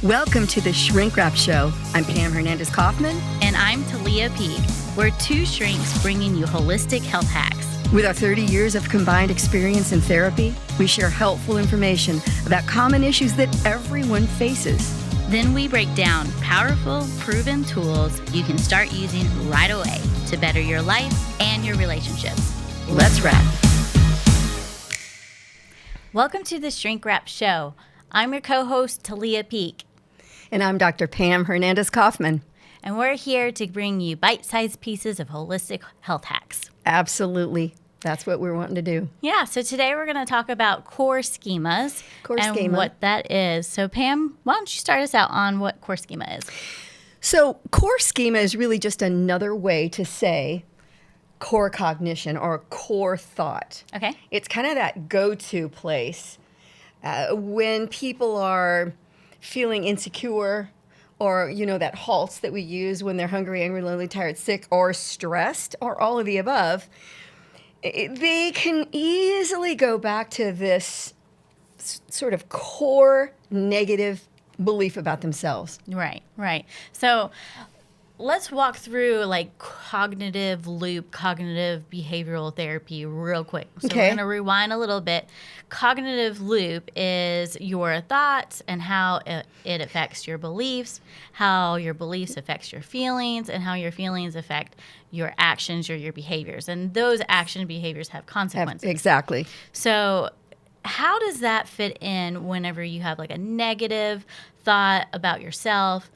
Welcome to the Shrink Wrap Show. I'm Pam Hernandez-Kaufman. And I'm Tahliah Peak. We're two shrinks bringing you holistic health hacks. With our 30 years of combined experience in therapy, we share helpful information about common issues that everyone faces. Then we break down powerful, proven tools you can start using right away to better your life and your relationships. Let's wrap. Welcome to the Shrink Wrap Show. I'm your co-host, Tahliah Peak. And I'm Dr. Pam Hernandez-Kaufman. And we're here to bring you bite-sized pieces of holistic health hacks. Absolutely. That's what we're wanting to do. Yeah, so today we're going to talk about core schemas and what that is. So Pam, why don't you start us out on what core schema is? So core schema is really just another way to say core cognition or core thought. Okay. It's kind of that go-to place when people are feeling insecure, or, you know, that halts that we use when they're hungry, angry, lonely, tired, sick, or stressed, or all of the above. They can easily go back to this sort of core negative belief about themselves. Right. So let's walk through like cognitive behavioral therapy real quick. So Okay. We're going to rewind a little bit. Cognitive loop is your thoughts and how it affects your beliefs, how your beliefs affects your feelings, and how your feelings affect your actions or your behaviors. And those action behaviors have consequences. Exactly. So how does that fit in whenever you have like a negative thought about yourself?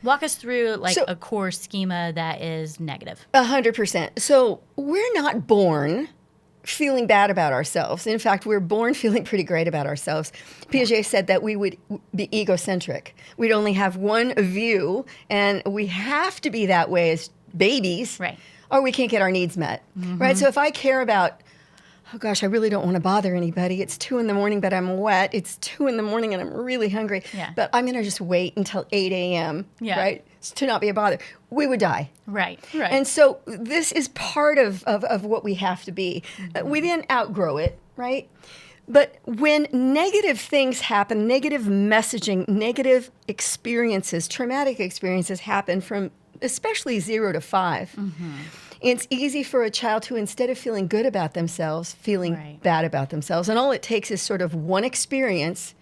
Walk us through a core schema that is negative. 100%. So we're not born feeling bad about ourselves. In fact, we're born feeling pretty great about ourselves. Piaget said that we would be egocentric. We'd only have one view, and we have to be that way as babies, Right. or we can't get our needs met, right? So if I care about, oh gosh, I really don't want to bother anybody. It's 2 a.m, but I'm wet. It's 2 a.m, and I'm really hungry. Yeah. But I'm going to just wait until 8 a.m., Yeah. right, to not be a bother. We would die. Right. And so this is part of what we have to be. We then outgrow it, right? But when negative things happen, negative messaging, negative experiences, traumatic experiences happen from especially 0 to 5, it's easy for a child to, instead of feeling good about themselves, feeling bad about themselves. And all it takes is sort of one experience,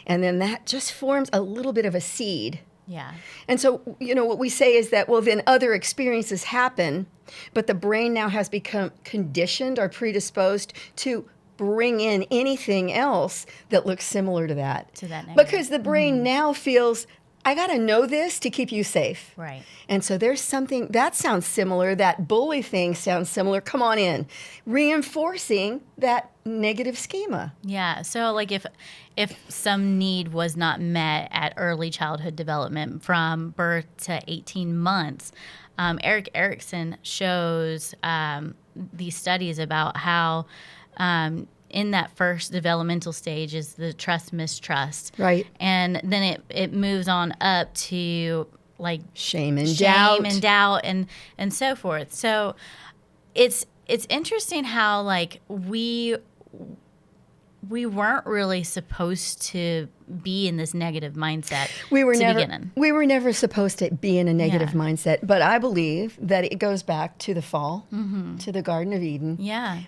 and then that just forms a little bit of a seed. Yeah. And so, you know, what we say is that, well, then other experiences happen, but the brain now has become conditioned or predisposed to bring in anything else that looks similar to that. To that negative. Because the brain now feels, I got to know this to keep you safe. Right. And so there's something that sounds similar, that bully thing sounds similar, come on in, reinforcing that negative schema. Yeah. So like if some need was not met at early childhood development from birth to 18 months, Erik Erikson shows these studies about how in that first developmental stage is the trust-mistrust. Right. And then it moves on up to like Shame and doubt and so forth. So it's interesting how like we weren't really supposed to be in this negative mindset beginning. We were never supposed to be in a negative mindset, but I believe that it goes back to the fall, to the Garden of Eden,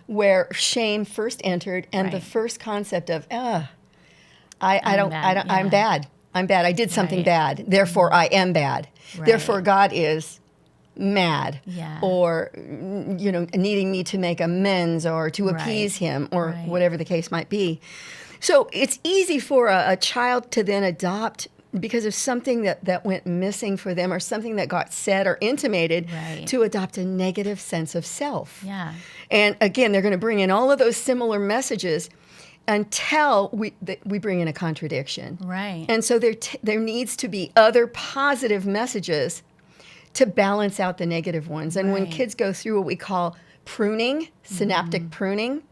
where shame first entered, and the first concept of, I'm bad. I did something bad. Therefore, I am bad. Right. Therefore, God is mad, Yeah. or, you know, needing me to make amends or to appease him, or whatever the case might be. So it's easy for a child to then adopt, because of something that went missing for them, or something that got said or intimated, to adopt a negative sense of self. Yeah. And again, they're going to bring in all of those similar messages until we bring in a contradiction. Right. And so there needs to be other positive messages to balance out the negative ones. And when kids go through what we call pruning, synaptic pruning,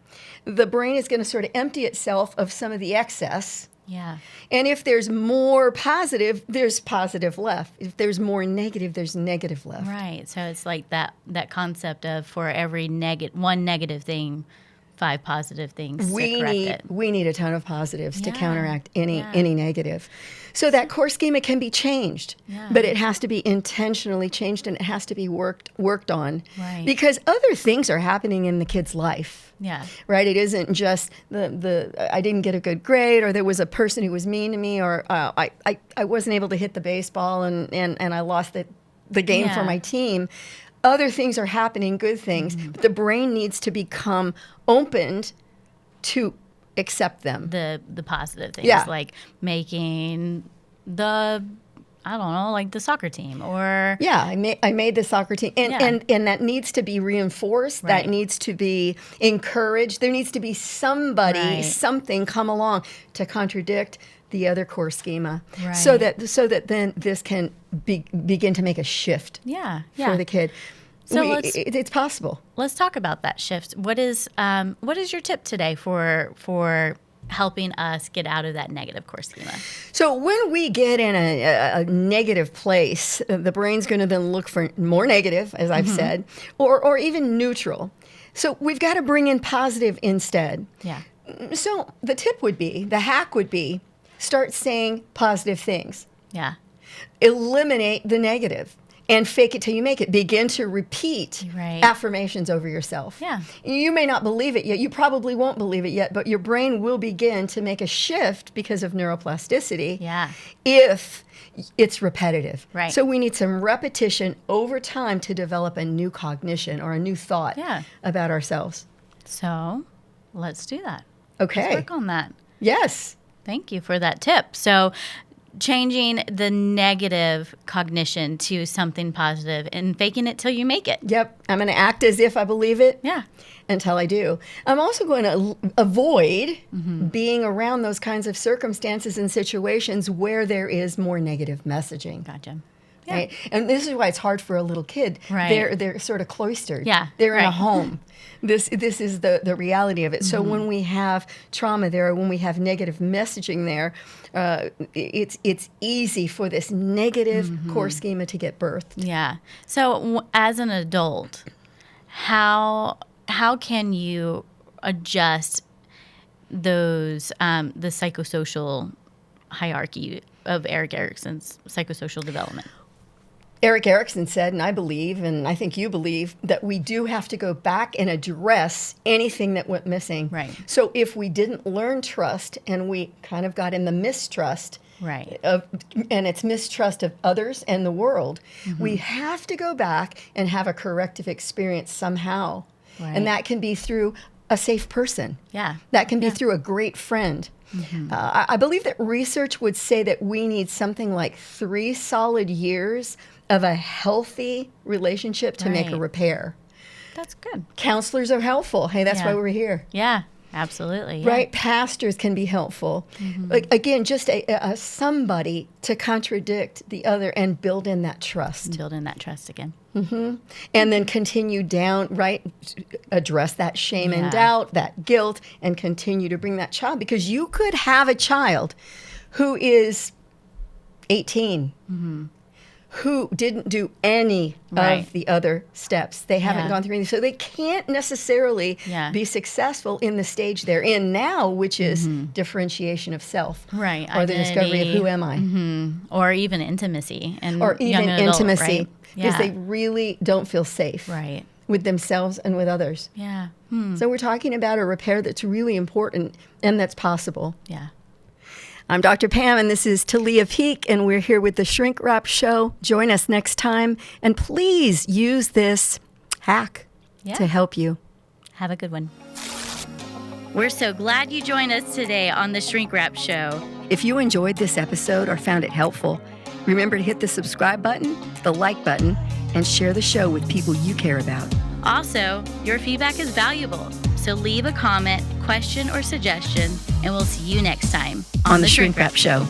the brain is going to sort of empty itself of some of the excess. Yeah. And if there's more positive, there's positive left. If there's more negative, there's negative left. Right. So it's like that concept of for every one negative thing, 5 positive things to correct it. We need a ton of positives to Yeah. counteract any Yeah. negative. So that core schema can be changed, Yeah. but it has to be intentionally changed and it has to be worked on. Right. Because other things are happening in the kid's life. Yeah. Right? It isn't just the I didn't get a good grade, or there was a person who was mean to me, or I wasn't able to hit the baseball and I lost the game for Yeah. my team. Other things are happening, good things. But the brain needs to become opened to accept them. The positive things, Yeah. like making the soccer team, or Yeah, I made the soccer team, and that needs to be reinforced. Right. That needs to be encouraged. There needs to be somebody, Right. something come along to contradict the other core schema, Right. so that then this can begin to make a shift yeah. for the kid. So It's possible. Let's talk about that shift. What is your tip today for helping us get out of that negative core schema? So when we get in a negative place, the brain's going to then look for more negative, as I've said, or even neutral. So we've got to bring in positive instead. Yeah. So the hack would be, start saying positive things. Yeah. Eliminate the negative and fake it till you make it. Begin to repeat Right. affirmations over yourself. Yeah. You may not believe it yet. You probably won't believe it yet, but your brain will begin to make a shift because of neuroplasticity. Yeah. If it's repetitive. Right. So we need some repetition over time to develop a new cognition or a new thought Yeah. about ourselves. So let's do that. Okay. Let's work on that. Yes. Thank you for that tip. So changing the negative cognition to something positive and faking it till you make it. Yep. I'm going to act as if I believe it. Yeah. Until I do. I'm also going to avoid being around those kinds of circumstances and situations where there is more negative messaging. Gotcha. Yeah. Right? And this is why it's hard for a little kid. Right. They're sort of cloistered. Yeah, They're in a right. home. This is the reality of it. So when we have trauma there, when we have negative messaging there, it's easy for this negative core schema to get birthed. Yeah. So as an adult, how can you adjust those the psychosocial hierarchy of Erik Erikson's psychosocial development? Erik Erikson said, and I believe, and I think you believe, that we do have to go back and address anything that went missing. Right. So if we didn't learn trust and we kind of got in the mistrust, Right. and it's mistrust of others and the world, we have to go back and have a corrective experience somehow. Right. And that can be through a safe person. Yeah. That can be through a great friend. I believe that research would say that we need something like 3 solid years of a healthy relationship to make a Right. repair. That's good. Counselors are helpful. Hey, that's Yeah. why we're here. Yeah. Absolutely. Yeah. Right? Pastors can be helpful. Like, again, just a somebody to contradict the other and build in that trust. Building that trust again. And then continue down, right? Address that shame and Yeah. doubt, that guilt, and continue to bring that child. Because you could have a child who is 18, who didn't do any Right. of the other steps. They haven't Yeah. gone through anything. So they can't necessarily Yeah. be successful in the stage they're in now, which is differentiation of self. Right. Or the discovery of Identity. who am I. Or even intimacy and Or even young adult, intimacy. right? Because Yeah. they really don't feel safe Right. with themselves and with others. Yeah. So we're talking about a repair that's really important and that's possible. Yeah. I'm Dr. Pam, and this is Tahliah Peak, and we're here with the Shrink Wrap Show. Join us next time, and please use this hack Yeah. to help you. Have a good one. We're so glad you joined us today on the Shrink Wrap Show. If you enjoyed this episode or found it helpful, remember to hit the subscribe button, the like button, and share the show with people you care about. Also, your feedback is valuable, so leave a comment, question, or suggestion, and we'll see you next time On the Shrink Wrap Show.